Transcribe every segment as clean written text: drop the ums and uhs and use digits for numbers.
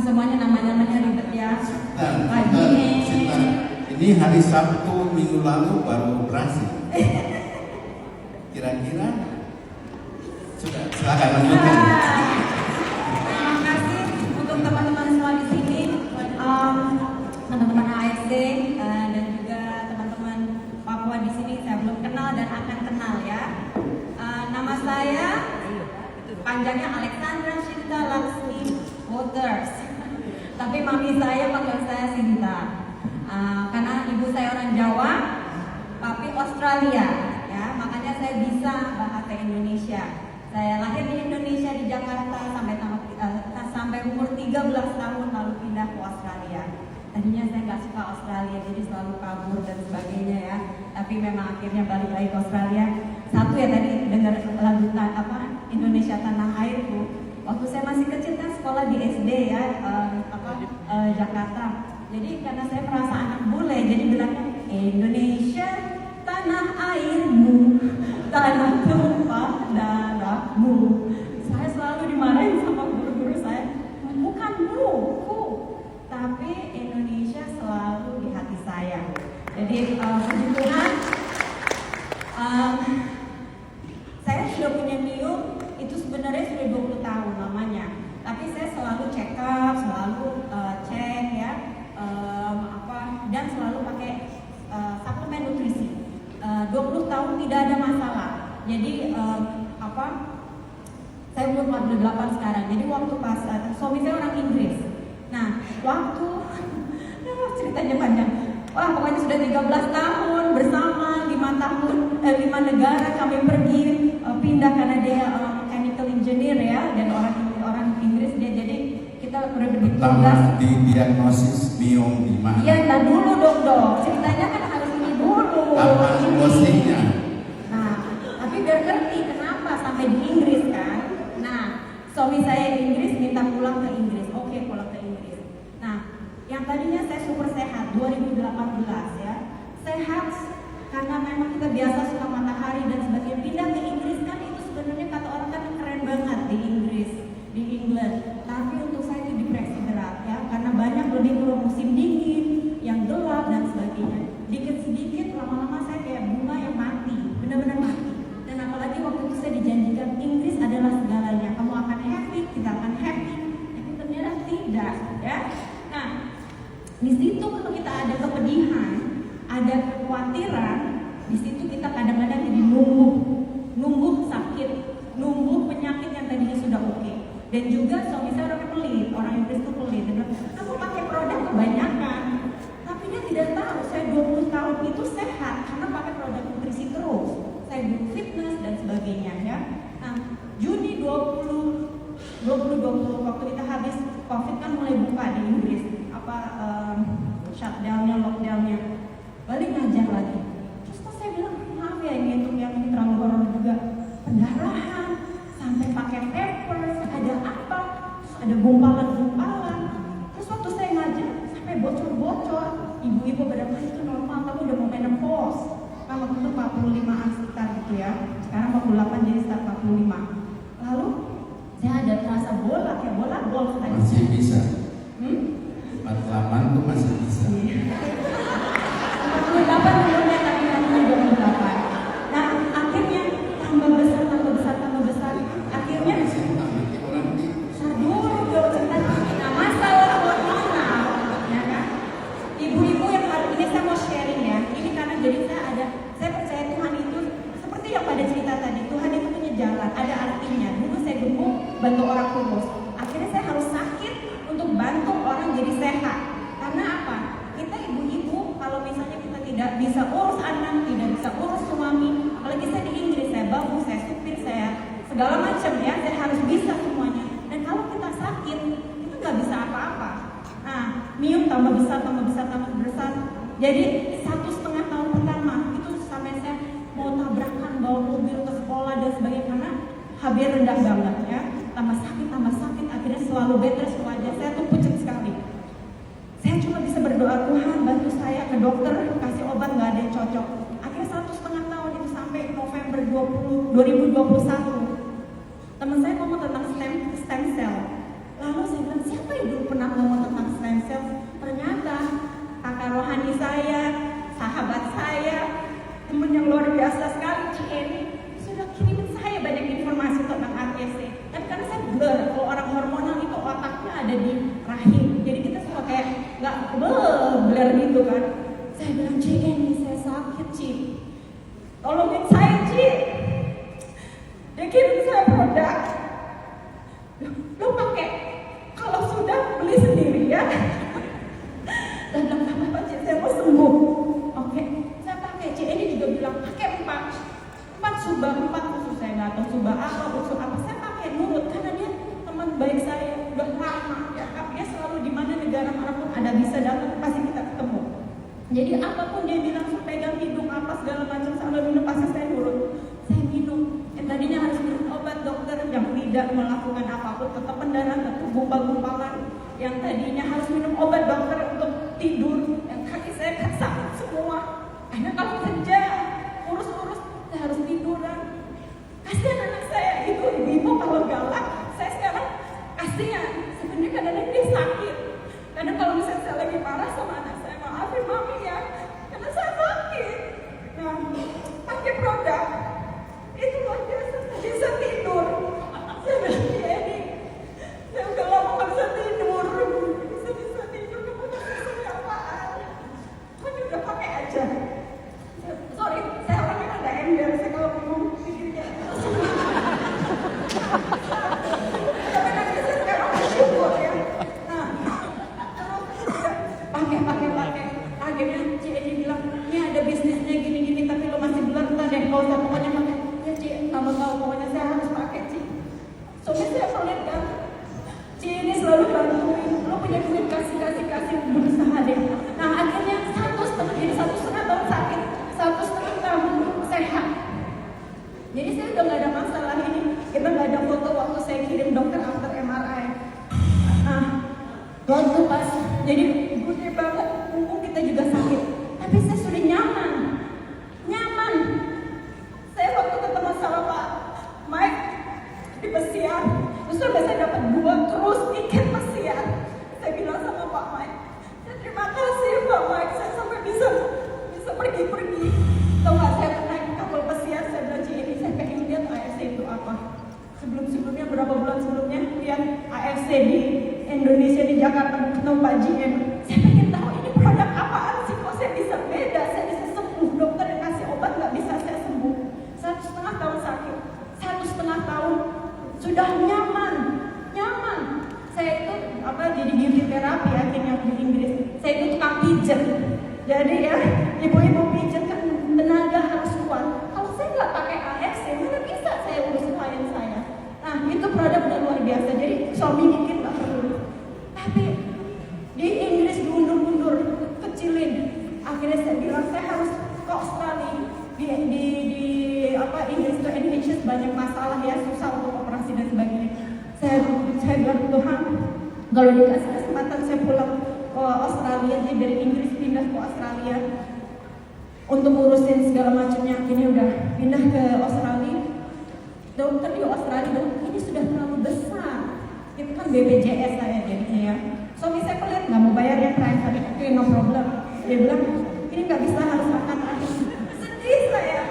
semuanya namanya ribet ya. Ini hari Sabtu minggu lalu baru operasi. Kira-kira sudah, silakan lanjutkan. Terima kasih untuk teman-teman semua di sini, teman-teman AFC dan juga teman-teman Papua di sini. Saya belum kenal dan akan kenal ya. Nama saya panjangnya Alexandra Shinta Laksmi Waters. Tapi mami saya panggil saya Sinta. Karena ibu saya orang Jawa, papi Australia, ya makanya saya bisa bahasa Indonesia. Saya lahir di Indonesia di Jakarta sampai umur 13 tahun lalu pindah ke Australia. Tadinya saya nggak suka Australia, jadi selalu kabur dan sebagainya ya. Tapi memang akhirnya balik lagi ke Australia. Satu ya tadi dengar lagu Indonesia Tanah Airku. Waktu saya masih kecil kan sekolah di SD ya, Jakarta. Jadi karena saya merasa anak bule, jadi bilangnya Indonesia tanah airmu, tanah tumpah darahmu. Saya selalu dimarahin sama guru-guru saya, bukan buku, tapi Indonesia selalu di hati saya. Jadi puji Tuhan, saya sudah punya MIUM itu sebenarnya sudah 20 tahun lamanya. Tapi saya selalu check up, selalu cek ya, dan selalu pakai suplemen nutrisi. 20 tahun tidak ada masalah. Jadi saya umur 48 sekarang. Jadi waktu pas suami saya orang Inggris. Nah, waktu ceritanya panjang. Wah, pokoknya sudah 13 tahun bersama 5 negara kami pergi pindah karena dia mechanical engineer ya, dan orang Inggris dia, jadi kita berbeda tugas di diagnosis MIUM di mana? Iya, nah dulu dong. Ceritanya kan harus ini dulu. Apa posisinya? Nah, tapi biar ngerti kenapa sampai di Inggris kan. Nah, suami saya Inggris minta pulang ke Inggris. Oke, pulang ke Inggris. Nah, yang tadinya saya super sehat 2018 ya. Sehat karena memang kita biasa suka matahari dan sebagainya. Pindah ke Inggris kan itu sebenarnya kata orang kan keren banget di Inggris, di England. Tapi untuk saya itu depresi berat ya, karena banyak lebih ke musim dingin, yang gelap dan sebagainya. Dikit-sedikit lama-lama saya kayak bunga yang mati, benar-benar mati. Dan apalagi waktu itu saya dijanjikan Inggris adalah segalanya, kamu akan happy, kita akan happy. Tapi ternyata tidak ya. Nah, di situ kalau kita ada kepedihan, ada kekhawatiran, di situ kita kadang-kadang jadi numbuh sakit, numbuh penyakit yang tadinya sudah oke. Dan juga suami saya orang pelit, orang Inggris itu pelit. Dia bilang, kamu pakai produk kebanyakan. Tapi dia tidak tahu, saya 20 tahun itu sehat karena pakai produk nutrisi terus. Saya do fitness dan sebagainya ya. Nah, Juni 2020 waktu kita habis COVID kan mulai buka di Inggris, shutdown-nya, lockdown-nya. Balik ngajar lagi. Terus kok saya bilang, maaf ya ini terlalu horor juga. Pendarahan, sampai pakai pampers, ada apa, ada gumpalan. Terus waktu saya ngajar sampai bocor. Ibu-ibu berapa itu normal, kamu udah mau menopause. Kan waktu itu 45-an sekitar gitu ya. Sekarang 48 jadi sekitar 45. Lalu saya ada terasa bola, kayak bola golf tadi. Masih bisa. 48 tuh masih bisa. 48 umurnya tapi nanti 28. Nah, akhirnya tambah besar. Akhirnya nah, masalah hormonal, ya kan? Ibu-ibu yang hari ini saya mau sharing ya. Ini karena jadi saya percaya Tuhan itu seperti yang pada cerita tadi. Tuhan itu punya jalan, ada artinya. Dulu saya gemuk, bantu orang kurus. Akhirnya saya harus sakit untuk bantu orang jadi sehat. Karena apa? Kita ibu-ibu kalau misalnya kita tidak bisa urus anak, tidak bisa urus suami, apalagi saya di Inggris, saya bagus, saya supir, saya segala macam ya, saya harus bisa semuanya. Dan kalau kita sakit, itu nggak bisa apa-apa. Nah, MIUM tambah besar. Jadi 1,5 tahun pertama itu sampai saya mau tabrakan bawa mobil ke sekolah dan sebagainya karena HB rendah banget ya. Tambah sakit, akhirnya selalu bed rest wajah saya tuh pucat sekali. Saya cuma bisa berdoa, Tuhan bantu saya ke dokter, kasih obat nggak ada yang cocok. Akhirnya 1,5 tahun itu sampai November 2021. Teman saya ngomong tentang stem cell. Lalu saya bilang, siapa yang belum pernah ngomong tentang stem cell. Ternyata kakak rohani saya, sahabat saya, teman yang luar biasa sekali, Ci Eni, sudah kirim saya banyak informasi tentang ATC. Tapi karena saya blur, kalau orang hormonal itu otaknya ada di rahim, jadi kita suka kayak nggak blur gitu kan. Saya bilang, Ci Eni, saya sakit, Ci, tolongin saya, Ci. Dia kirim saya produk. Lo pakai, kalau sudah beli sendiri ya. Dan bilang, apa Ci, saya mau sembuh. Oke, saya pakai. Ci Eni juga bilang pakai 4 subah, 4 usus. Saya nggak tahu subah apa, usus apa. Saya pakai nurut karena dia teman baik saya, udah lama ya. Dia selalu di mana negara manapun ada bisa datang, pasti kita ketemu. Jadi apapun dia bilang, pegang hidung apa segala macam sambil minum, pasti saya nurut. Saya minum. Yang tadinya harus minum obat dokter yang tidak melakukan apapun, tetap mendarat, tetap gumpal-gumpalan. Yang tadinya harus minum obat dokter untuk tidur, yang kaki saya kan sakit semua. Akhirnya kalau kerja, urus-urus, saya harus tiduran. Kasihan anak saya itu, ibu kalau galak, saya sekarang kasihan. Sebenarnya kadang-kadang dia sakit. Kadang kalau misalnya saya lagi marah sama anak saya, maafin mami ya, karena saya sakit. Nah, pakai produk itu luar biasa, saya bisa tidur. Saya bilang, ini saya udah lama gak bisa tidur. Bisa tidur, kamu gak bisa apaan. Kamu udah pakai aja. Sorry, saya orangnya ada ember, saya kalau ngomong pikirnya. Tapi nanti saya sekarang bersyukur ya. Nah, terus pakai. Akhirnya Ci Eni bilang, ini ada bisnisnya gini-gini, tapi lo masih belum tahu deh, kalau usah pokoknya pakai. Ya Ci, kamu tahu pokoknya saya harus pakai, Ci. Soalnya saya pelit kan. Ci Eni selalu bantuin, lo punya duit kasih berusaha deh. Nah akhirnya 1,5 tahun sakit, 1,5 tahun sehat. Jadi saya udah gak ada masalah ini. Kita gak ada foto waktu saya kirim dokter after MRI. Nah, waktu pas jadi gede banget, punggung kita juga sakit. Tapi saya sudah nyaman. Saya waktu ketemu sama Pak Mike di pesiar, terus saya dapat 2 terus tiket pesiar. Saya bilang sama Pak Mike, terima kasih Pak Mike, saya sampai bisa pergi. Tahu nggak, saya naik kapal pesiar, saya bilang, Ci Eni, saya pengen lihat AFC itu apa. Sebelumnya berapa bulan sebelumnya lihat AFC di Indonesia, di Jakarta, ketemu Pak GM. Saya pengen tahu ini produk apaan sih, kok saya bisa beda, saya bisa sembuh. Dokter yang kasih obat nggak bisa saya sembuh. 1,5 tahun sakit, 1,5 tahun sudah nyaman. Saya itu jadi beauty terapi akhirnya di Inggris. Saya itu tukang pijat. Jadi ya, ibu-ibu pijat kan tenaga harus kuat. Kalau saya nggak pakai AFC, mana bisa saya urus klien saya. Nah itu produk udah luar biasa. Jadi suami mikir nggak perlu. Tapi di Inggris diundur-undur, kecilin. Akhirnya saya bilang saya harus ke Australia. Di Inggris itu NHS banyak masalah ya, susah untuk operasi dan sebagainya. Saya bilang, Tuhan, kalau dikasih kesempatan saya pulang ke Australia, jadi dari Inggris pindah ke Australia untuk ngurusin segala macamnya. Akhirnya udah pindah ke Australia. Dokter di Australia bilang, ini sudah terlalu besar. Itu kan BPJS saya jadinya ya. Suami saya pelit, nggak mau bayar yang private. Oke, no problem. Dia bilang, ini nggak bisa, harus makan lagi. Sedih saya.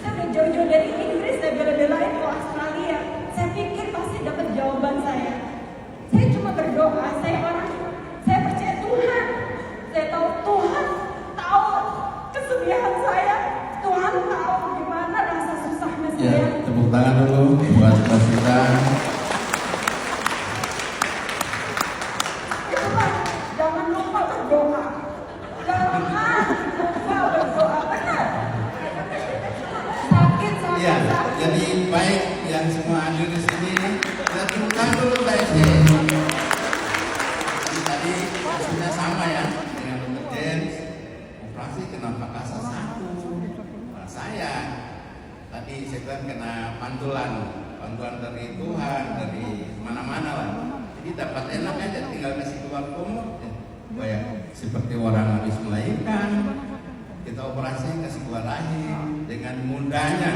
Saya udah jauh-jauh dari Inggris, saya bela-belain ke Australia. Saya pikir pasti dapat jawaban saya. Saya cuma berdoa, saya percaya Tuhan. Saya tahu Tuhan tahu kesedihan saya. Tuhan tahu gimana rasa susahnya saya. Ya, tepuk tangan dulu buat Mbak Sita. Itulah, jangan lupa berdoa. Benar. Sakit. Ya, jadi baik yang semua hadir di sini. Kita tepuk tangan dulu Mbak Esti. Tadi hasilnya sama ya dengan Dr. James. Operasi kena pakasa 1. Nah, saya tadi saya bilang kena pantulan dari Tuhan, dari mana-mana lah. Jadi dapat enak aja, tinggal kasih keluar komod. Seperti orang habis melahirkan, kita operasi kasih keluar rahim dengan mudahnya,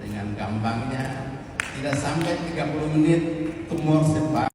dengan gampangnya, tidak sampai 30 menit tumor sepak.